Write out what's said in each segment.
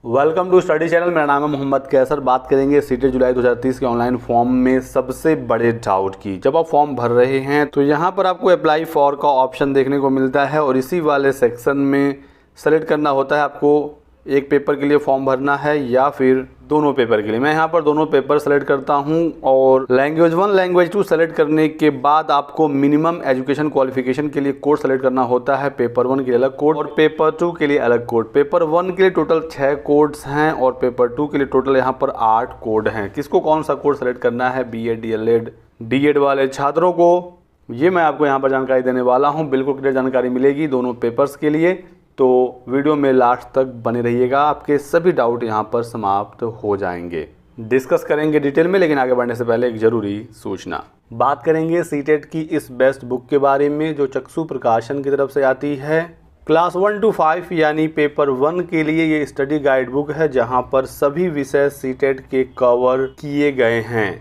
Welcome to study channel. मेरा नाम है मोहम्मद कैसर। बात करेंगे सीटेट जुलाई 2030 के ऑनलाइन फॉर्म में सबसे बड़े डाउट की। जब आप फॉर्म भर रहे हैं तो यहाँ पर आपको अप्लाई फॉर का ऑप्शन देखने को मिलता है और इसी वाले सेक्शन में सेलेक्ट करना होता है आपको एक पेपर के लिए फॉर्म भरना है या फिर दोनों पेपर के लिए। मैं यहाँ पर दोनों पेपर सेलेक्ट करता हूँ और लैंग्वेज 1 लैंग्वेज 2 सेलेक्ट करने के बाद आपको मिनिमम एजुकेशन क्वालिफिकेशन के लिए कोड सेलेक्ट करना होता है। पेपर 1 के लिए अलग कोड और पेपर 2 के लिए अलग कोड। पेपर 1 के लिए टोटल 6 कोड्स हैं और पेपर 2 के लिए टोटल यहाँ पर 8 कोड हैं। किसको कौन सा कोड सेलेक्ट करना है, BEd DLEd DEd वाले छात्रों को, ये मैं आपको यहाँ पर जानकारी देने वाला हूँ। बिल्कुल क्लियर जानकारी मिलेगी दोनों पेपर्स के लिए, तो वीडियो में लास्ट तक बने रहिएगा। आपके सभी डाउट यहाँ पर समाप्त हो जाएंगे। डिस्कस करेंगे डिटेल में, लेकिन आगे बढ़ने से पहले एक ज़रूरी सूचना। बात करेंगे सीटेट की इस बेस्ट बुक के बारे में जो चक्षु प्रकाशन की तरफ से आती है। क्लास 1 to 5 यानी पेपर 1 के लिए ये स्टडी गाइड बुक है जहाँ पर सभी विषय सीटेट के कवर किए गए हैं।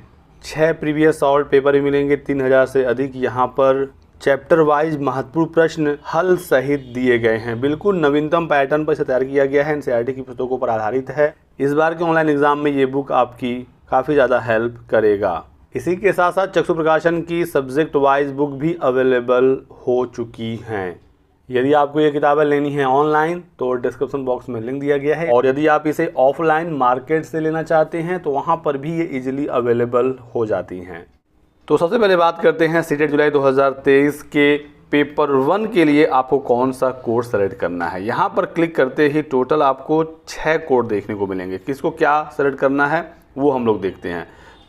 6 प्रीवियस सॉल्व पेपर भी मिलेंगे, 3000 से अधिक यहाँ पर चैप्टर वाइज महत्वपूर्ण प्रश्न हल सहित दिए गए हैं। बिल्कुल नवीनतम पैटर्न पर इसे तैयार किया गया है, NCERT की पुस्तकों पर आधारित है। इस बार के ऑनलाइन एग्जाम में ये बुक आपकी काफ़ी ज़्यादा हेल्प करेगा। इसी के साथ साथ चक्षु प्रकाशन की सब्जेक्ट वाइज बुक भी अवेलेबल हो चुकी हैं। यदि आपको ये किताबें लेनी है ऑनलाइन तो डिस्क्रिप्शन बॉक्स में लिंक दिया गया है, और यदि आप इसे ऑफलाइन मार्केट से लेना चाहते हैं तो वहाँ पर भी ये इजीली अवेलेबल हो जाती हैं। तो सबसे पहले बात करते हैं सीटेट जुलाई 2023 के पेपर 1 के लिए आपको कौन सा कोर्स सेलेक्ट करना है। यहाँ पर क्लिक करते ही टोटल आपको 6 कोड देखने को मिलेंगे। किसको क्या सेलेक्ट करना है वो हम लोग देखते हैं।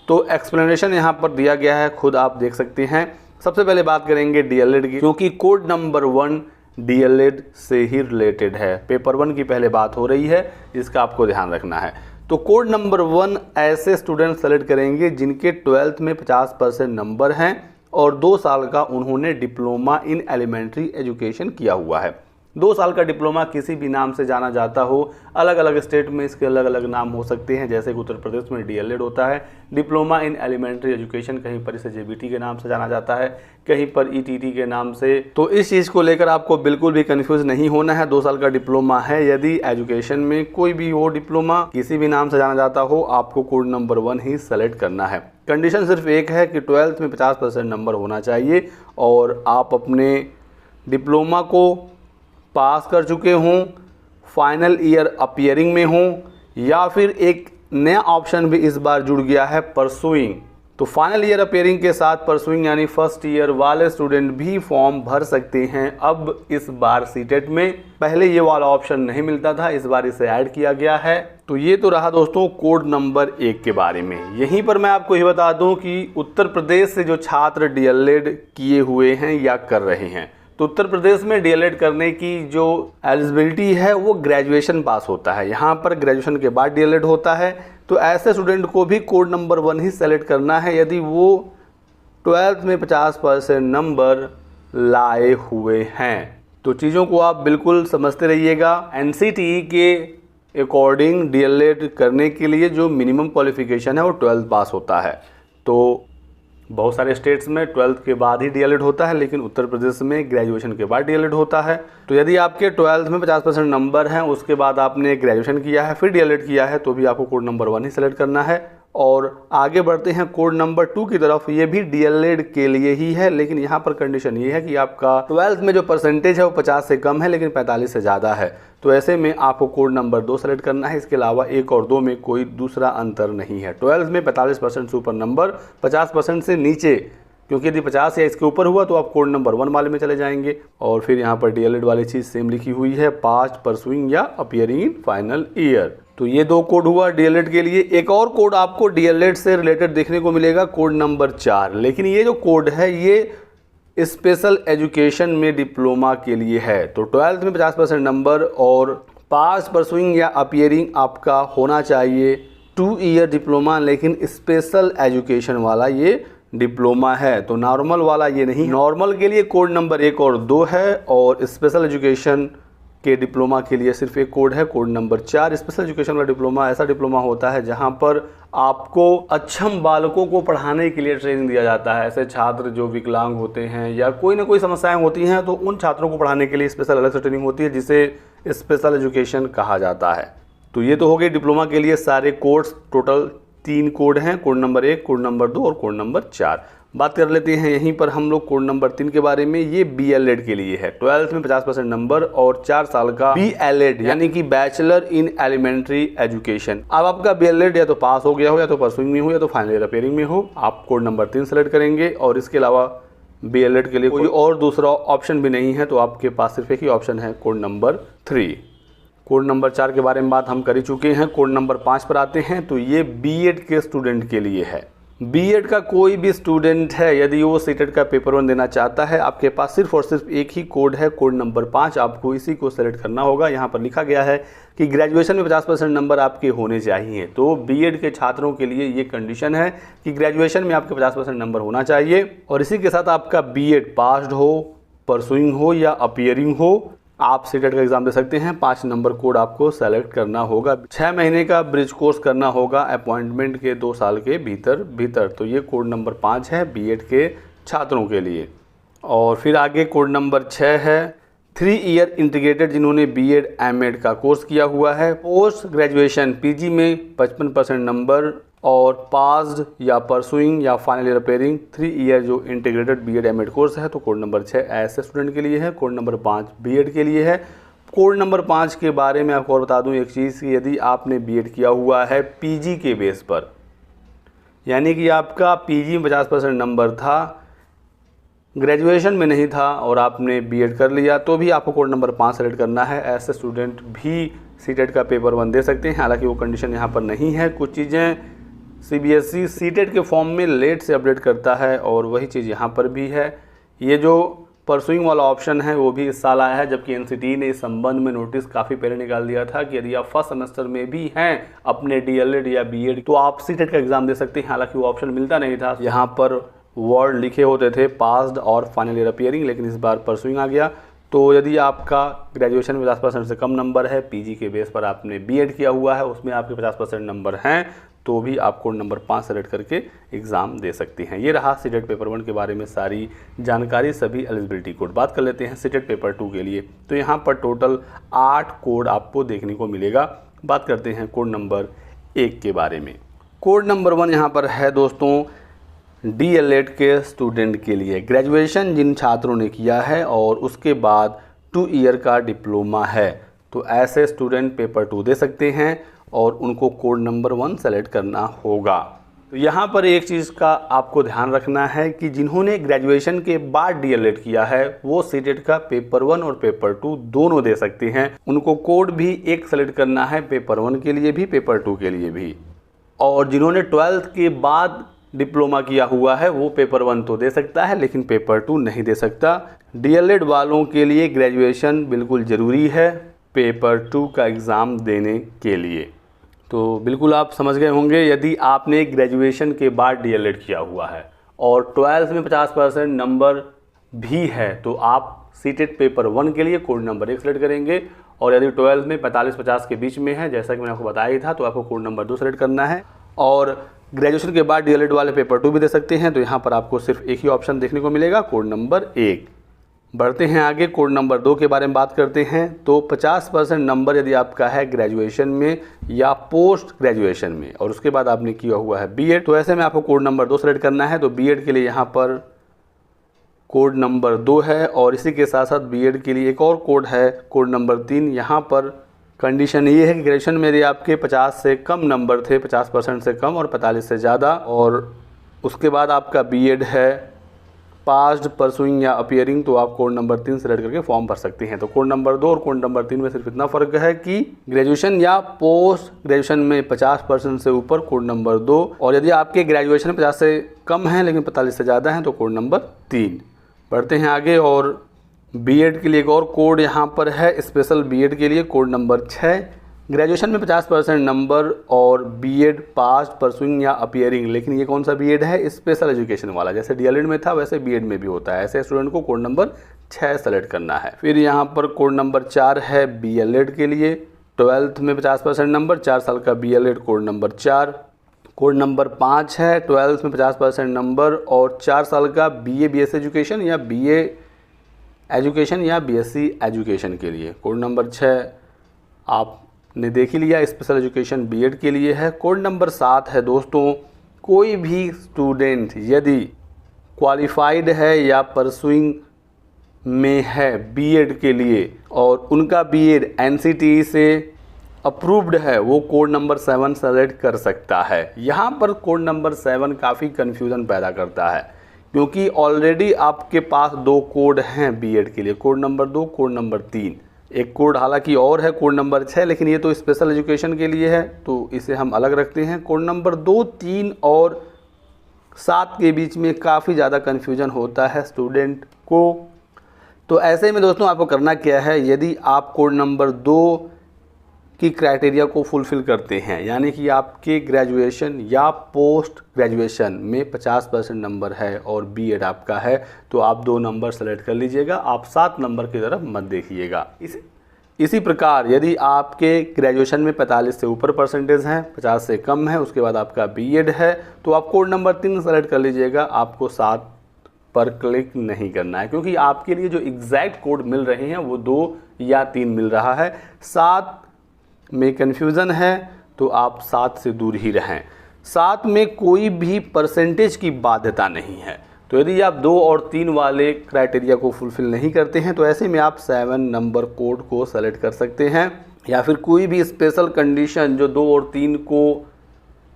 तो एक्सप्लेनेशन यहाँ पर दिया गया है, खुद आप देख सकते हैं। सबसे पहले बात करेंगे DLEd की, क्योंकि कोड नंबर 1 DLEd से ही रिलेटेड है। पेपर 1 की पहले बात हो रही है, इसका आपको ध्यान रखना है। तो कोड नंबर 1 ऐसे स्टूडेंट सेलेक्ट करेंगे जिनके 12th में 50% नंबर हैं और 2 साल का उन्होंने डिप्लोमा इन एलिमेंट्री एजुकेशन किया हुआ है। 2 साल का डिप्लोमा किसी भी नाम से जाना जाता हो, अलग अलग स्टेट में इसके अलग अलग नाम हो सकते हैं। जैसे कि उत्तर प्रदेश में DLEd होता है, डिप्लोमा इन एलिमेंट्री एजुकेशन, कहीं पर इसे JBT के नाम से जाना जाता है, कहीं पर ETT के नाम से। तो इस चीज़ को लेकर आपको बिल्कुल भी कंफ्यूज नहीं होना है। 2 साल का डिप्लोमा है, यदि एजुकेशन में कोई भी हो डिप्लोमा किसी भी नाम से जाना जाता हो, आपको कोड नंबर 1 ही सेलेक्ट करना है। कंडीशन सिर्फ एक है कि 12th में 50% नंबर होना चाहिए और आप अपने डिप्लोमा को पास कर चुके हों, फाइनल ईयर अपीयरिंग में हों, या फिर एक नया ऑप्शन भी इस बार जुड़ गया है परसुइंग। तो फाइनल ईयर अपीयरिंग के साथ परसुइंग यानी फर्स्ट ईयर वाले स्टूडेंट भी फॉर्म भर सकते हैं। अब इस बार सीटेट में पहले ये वाला ऑप्शन नहीं मिलता था, इस बार इसे ऐड किया गया है। तो ये तो रहा दोस्तों कोड नंबर 1 के बारे में। यहीं पर मैं आपको ये बता दूं कि उत्तर प्रदेश से जो छात्र DLEd किए हुए हैं या कर रहे हैं, तो उत्तर प्रदेश में DLEd करने की जो एलिजिबिलिटी है वो ग्रेजुएशन पास होता है। यहाँ पर ग्रेजुएशन के बाद DLEd होता है। तो ऐसे स्टूडेंट को भी कोड नंबर 1 ही सेलेक्ट करना है यदि वो 12th में 50% नंबर लाए हुए हैं। तो चीज़ों को आप बिल्कुल समझते रहिएगा। NCTE के अकॉर्डिंग DLEd करने के लिए जो मिनिमम क्वालिफिकेशन है वो 12th पास होता है। तो बहुत सारे स्टेट्स में 12th के बाद ही DLEd होता है, लेकिन उत्तर प्रदेश में ग्रेजुएशन के बाद DLEd होता है। तो यदि आपके 12th में 50% नंबर हैं, उसके बाद आपने ग्रेजुएशन किया है फिर DLEd किया है, तो भी आपको कोड नंबर 1 ही सेलेक्ट करना है। और आगे बढ़ते हैं कोड नंबर 2 की तरफ। ये भी DLEd के लिए ही है, लेकिन यहाँ पर कंडीशन ये है कि आपका 12th में जो परसेंटेज है वो 50 से कम है लेकिन 45 से ज़्यादा है। तो ऐसे में आपको कोड नंबर 2 सेलेक्ट करना है। इसके अलावा 1 और 2 में कोई दूसरा अंतर नहीं है। 12th में 45% सुपर नंबर, 50% से नीचे, क्योंकि यदि 50 या इसके ऊपर हुआ तो आप कोड नंबर 1 वाले में चले जाएंगे। और फिर यहाँ पर DLEd वाली चीज़ सेम लिखी हुई है, पास्ट, परसुइंग या अपीयरिंग इन फाइनल ईयर। तो ये 2 कोड हुआ DLEd के लिए। एक और कोड आपको DLEd से रिलेटेड देखने को मिलेगा, कोड नंबर 4। लेकिन ये जो कोड है ये स्पेशल एजुकेशन में डिप्लोमा के लिए है। तो 12th में 50% नंबर और पास, परसुइंग या अपीयरिंग आपका होना चाहिए। 2 ईयर डिप्लोमा, लेकिन स्पेशल एजुकेशन वाला ये डिप्लोमा है। तो नॉर्मल वाला ये नहीं। नॉर्मल के लिए कोड नंबर 1 और 2 है और स्पेशल एजुकेशन के डिप्लोमा के लिए सिर्फ एक कोड है, कोड नंबर 4। स्पेशल एजुकेशन वाला डिप्लोमा ऐसा डिप्लोमा होता है जहां पर आपको अक्षम बालकों को पढ़ाने के लिए ट्रेनिंग दिया जाता है। ऐसे छात्र जो विकलांग होते हैं या कोई ना कोई समस्याएं होती हैं, तो उन छात्रों को पढ़ाने के लिए स्पेशल अलग से ट्रेनिंग होती है जिसे स्पेशल एजुकेशन कहा जाता है। तो ये तो हो गए डिप्लोमा के लिए सारे कोड्स, टोटल 3 कोड हैं, कोड नंबर 1, कोड नंबर 2 और कोड नंबर 4। बात कर लेते हैं यहीं पर हम लोग कोड नंबर 3 के बारे में। ये BLED के लिए है, 12th में 50% नंबर और 4 साल का BLED यानी कि बैचलर इन एलिमेंट्री एजुकेशन। अब आपका BLED या तो पास हो गया हो, या तो परसुइंग में हो, या तो फाइनल ईयर रिपेयरिंग में हो, आप कोड नंबर 3 सेलेक्ट करेंगे। और इसके अलावा BLED के लिए कोई और दूसरा ऑप्शन भी नहीं है, तो आपके पास सिर्फ एक ही ऑप्शन है, कोड नंबर 3। कोड नंबर 4 के बारे में बात हम कर ही चुके हैं। कोड नंबर 5 पर आते हैं, तो ये BEd के स्टूडेंट के लिए है। BEd का कोई भी स्टूडेंट है, यदि वो सीटेट का पेपर 1 देना चाहता है, आपके पास सिर्फ और सिर्फ एक ही कोड है, कोड नंबर 5। आपको इसी को सेलेक्ट करना होगा। यहाँ पर लिखा गया है कि ग्रेजुएशन में 50% नंबर आपके होने चाहिए। तो BEd के छात्रों के लिए ये कंडीशन है कि ग्रेजुएशन में आपके 50% नंबर होना चाहिए, और इसी के साथ आपका BEd पास्ड हो, परसुइंग हो या अपीयरिंग हो, आप सीटेट का एग्जाम दे सकते हैं। 5 नंबर कोड आपको सेलेक्ट करना होगा। 6 महीने का ब्रिज कोर्स करना होगा अपॉइंटमेंट के 2 साल के भीतर। तो ये कोड नंबर 5 है BEd के छात्रों के लिए। और फिर आगे कोड नंबर 6 है 3 ईयर इंटीग्रेटेड, जिन्होंने BEd MAd का कोर्स किया हुआ है। पोस्ट ग्रेजुएशन PG में 55% नंबर और पास्ड या परसुइंग या फाइनल ईयर रिपेयरिंग 3 ईयर जो इंटीग्रेटेड BEd MAd कोर्स है, तो कोड नंबर 6 ऐसे स्टूडेंट के लिए है। कोड नंबर 5 BEd के लिए है। कोड नंबर 5 के बारे में आपको और बता दूं एक चीज़ कि यदि आपने BEd किया हुआ है PG के बेस पर, यानी कि आपका PG में 50% नंबर था, ग्रेजुएशन में नहीं था और आपने BEd कर लिया, तो भी आपको कोड नंबर 5 सेलेक्ट करना है। ऐसे स्टूडेंट भी सीटेट का पेपर 1 दे सकते हैं। हालांकि वो कंडीशन यहाँ पर नहीं है। कुछ चीज़ें CBSE सीटेट के फॉर्म में लेट से अपडेट करता है, और वही चीज़ यहाँ पर भी है। ये जो परसुइंग वाला ऑप्शन है वो भी इस साल आया है, जबकि NCT ने इस संबंध में नोटिस काफ़ी पहले निकाल दिया था कि यदि आप फर्स्ट सेमेस्टर में भी हैं अपने DLED या BEd, तो आप सीटेट का एग्ज़ाम दे सकते हैं। हालांकि वो ऑप्शन मिलता नहीं था, यहाँ पर वर्ड लिखे होते थे पास्ड और फाइनल ईयर अपीयरिंग, लेकिन इस बार परसुइंग आ गया। तो यदि आपका ग्रेजुएशन में 50% से कम नंबर है, PG के बेस पर आपने BEd किया हुआ है, उसमें आपके 50% नंबर हैं, तो भी आप कोड नंबर 5 सेलेक्ट करके एग्ज़ाम दे सकते हैं। ये रहा सीटेट पेपर 1 के बारे में सारी जानकारी, सभी एलिजिबिलिटी कोड। बात कर लेते हैं सीटेट पेपर 2 के लिए। तो यहाँ पर टोटल 8 कोड आपको देखने को मिलेगा। बात करते हैं कोड नंबर 1 के बारे में। कोड नंबर 1 यहाँ पर है दोस्तों DLED के स्टूडेंट के लिए। ग्रेजुएशन जिन छात्रों ने किया है और उसके बाद 2 ईयर का डिप्लोमा है, तो ऐसे स्टूडेंट पेपर 2 दे सकते हैं और उनको कोड नंबर 1 सेलेक्ट करना होगा। तो यहाँ पर एक चीज़ का आपको ध्यान रखना है कि जिन्होंने ग्रेजुएशन के बाद DLED किया है वो सीटेट का पेपर 1 और पेपर 2 दोनों दे सकते हैं। उनको कोड भी एक सेलेक्ट करना है, पेपर 1 के लिए भी, पेपर 2 के लिए भी। और जिन्होंने 12th के बाद डिप्लोमा किया हुआ है वो पेपर 1 तो दे सकता है, लेकिन पेपर 2 नहीं दे सकता। DLED वालों के लिए ग्रेजुएशन बिल्कुल ज़रूरी है पेपर 2 का एग्ज़ाम देने के लिए। तो बिल्कुल आप समझ गए होंगे, यदि आपने ग्रेजुएशन के बाद DLED किया हुआ है और 12th में 50% नंबर भी है, तो आप सीटेट पेपर 1 के लिए कोड नंबर 1 सेलेक्ट करेंगे। और यदि 12th में 45-50 के बीच में है, जैसा कि मैंने आपको बताया ही था, तो आपको कोड नंबर 2 सेलेक्ट करना है। और ग्रेजुएशन के बाद DLED वाले पेपर 2 भी दे सकते हैं, तो यहाँ पर आपको सिर्फ एक ही ऑप्शन देखने को मिलेगा, कोड नंबर 1। बढ़ते हैं आगे, कोड नंबर 2 के बारे में बात करते हैं। तो 50% नंबर यदि आपका है ग्रेजुएशन में या पोस्ट ग्रेजुएशन में, और उसके बाद आपने किया हुआ है BEd, तो ऐसे में आपको कोड नंबर 2 सेलेक्ट करना है। तो BEd के लिए यहाँ पर कोड नंबर 2 है, और इसी के साथ साथ BEd के लिए एक और कोड है, कोड नंबर 3। यहाँ पर कंडीशन ये है कि ग्रेजुएशन में यदि आपके 50 से कम नंबर थे, 50% से कम और 45 से ज़्यादा, और उसके बाद आपका BEd है पास्ड, परसुइंग या अपीयरिंग, तो आप कोड नंबर 3 सेलेक्ट करके फॉर्म भर सकते हैं। तो कोड नंबर 2 और कोड नंबर 3 में सिर्फ इतना फ़र्क है कि ग्रेजुएशन या पोस्ट ग्रेजुएशन में 50% से ऊपर कोड नंबर 2, और यदि आपके ग्रेजुएशन 50 से कम है लेकिन 45 से ज़्यादा हैं तो कोड नंबर 3। बढ़ते हैं आगे, और BEd के लिए एक और कोड यहाँ पर है स्पेशल BEd के लिए, कोड नंबर 6। ग्रेजुएशन में 50% नंबर और BEd पास्ट, परसुइंग या अपीयरिंग, लेकिन ये कौन सा BEd है? स्पेशल एजुकेशन वाला। जैसे DLED में था वैसे BEd में भी होता है। ऐसे स्टूडेंट को कोड नंबर 6 सेलेक्ट करना है। फिर यहाँ पर कोड नंबर 4 है BLED के लिए। 12th में 50% नंबर, 4 साल का BLED, code number 4। Code number 5 है 12th में 50% नंबर और 4 साल का BA BS एजुकेशन या BA एजुकेशन या BSc एजुकेशन के लिए। कोड नंबर 6 आप ने देख ही लिया, स्पेशल एजुकेशन बीएड के लिए है। कोड नंबर 7 है दोस्तों, कोई भी स्टूडेंट यदि क्वालिफाइड है या परसुइंग में है बीएड के लिए और उनका बीएड एनसीटीई से अप्रूव्ड है, वो कोड नंबर 7 सेलेक्ट कर सकता है। यहाँ पर कोड नंबर 7 काफ़ी कन्फ्यूज़न पैदा करता है, क्योंकि ऑलरेडी आपके पास 2 कोड हैं बीएड के लिए, कोड नंबर 2, कोड नंबर 3। एक कोड हालांकि और है कोड नंबर 6, लेकिन ये तो स्पेशल एजुकेशन के लिए है तो इसे हम अलग रखते हैं। कोड नंबर 2, 3 और 7 के बीच में काफ़ी ज़्यादा कन्फ्यूजन होता है स्टूडेंट को। तो ऐसे में दोस्तों आपको करना क्या है, यदि आप कोड नंबर 2 की क्राइटेरिया को फुलफ़िल करते हैं, यानी कि आपके ग्रेजुएशन या पोस्ट ग्रेजुएशन में 50% नंबर है और बीएड आपका है, तो आप 2 नंबर सेलेक्ट कर लीजिएगा, आप 7 नंबर की तरफ मत देखिएगा। इसी प्रकार यदि आपके ग्रेजुएशन में 45 से ऊपर परसेंटेज हैं, 50 से कम है, उसके बाद आपका बीएड है, तो आप कोड नंबर 3 सेलेक्ट कर लीजिएगा, आपको 7 पर क्लिक नहीं करना है, क्योंकि आपके लिए जो एग्जैक्ट कोड मिल रहे हैं वो 2 या 3 मिल रहा है। 7 में कन्फ्यूज़न है तो आप 7 से दूर ही रहें। 7 में कोई भी परसेंटेज की बाध्यता नहीं है, तो यदि आप 2 और 3 वाले क्राइटेरिया को फुलफ़िल नहीं करते हैं तो ऐसे में आप 7 नंबर कोड को सेलेक्ट कर सकते हैं, या फिर कोई भी स्पेशल कंडीशन जो 2 और 3 को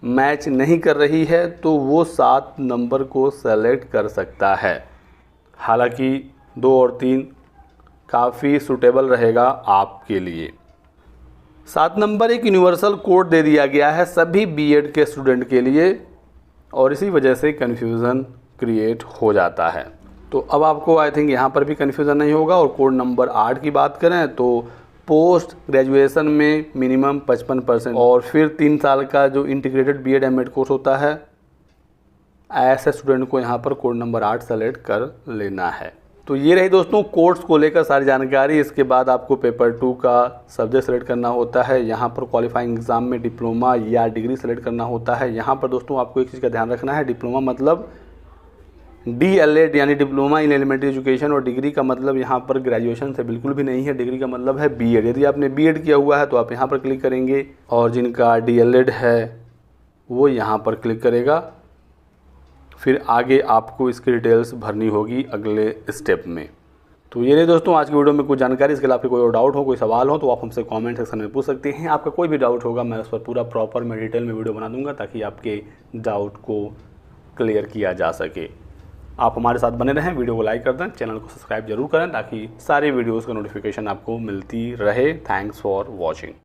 मैच नहीं कर रही है तो वो 7 नंबर को सेलेक्ट कर सकता है। हालांकि 2 और 3 काफ़ी सूटेबल रहेगा आपके लिए। 7 नंबर एक यूनिवर्सल कोड दे दिया गया है सभी बीएड के स्टूडेंट के लिए, और इसी वजह से कन्फ्यूज़न क्रिएट हो जाता है। तो अब आपको आई थिंक यहाँ पर भी कन्फ्यूज़न नहीं होगा। और कोड नंबर 8 की बात करें तो पोस्ट ग्रेजुएशन में मिनिमम 55% और फिर 3 साल का जो इंटीग्रेटेड बीएड एमएड कोर्स होता है, ऐसे स्टूडेंट को यहाँ पर कोड नंबर 8 सेलेक्ट कर लेना है। तो ये रही दोस्तों कोर्स को लेकर सारी जानकारी। इसके बाद आपको पेपर 2 का सब्जेक्ट सेलेक्ट करना होता है। यहाँ पर क्वालिफाइंग एग्ज़ाम में डिप्लोमा या डिग्री सेलेक्ट करना होता है। यहाँ पर दोस्तों आपको एक चीज़ का ध्यान रखना है, डिप्लोमा मतलब DLED यानी डिप्लोमा इन एलिमेंट्री एजुकेशन, और डिग्री का मतलब यहाँ पर ग्रेजुएशन से बिल्कुल भी नहीं है, डिग्री का मतलब है बीएड। यदि आपने बीएड किया हुआ है तो आप यहाँ पर क्लिक करेंगे, और जिनका DLED है वो यहाँ पर क्लिक करेगा। फिर आगे आपको इसकी डिटेल्स भरनी होगी अगले स्टेप में। तो ये रही दोस्तों आज की वीडियो में कुछ जानकारी। इसके अलावा कोई और डाउट हो, कोई सवाल हो तो आप हमसे कमेंट सेक्शन में पूछ सकते हैं। आपका कोई भी डाउट होगा मैं उस पर पूरा प्रॉपर में डिटेल में वीडियो बना दूंगा, ताकि आपके डाउट को क्लियर किया जा सके। आप हमारे साथ बने रहें, वीडियो को लाइक कर दें, चैनल को सब्सक्राइब जरूर करें, ताकि सारे वीडियोज़ का नोटिफिकेशन आपको मिलती रहे। Thanks for watching.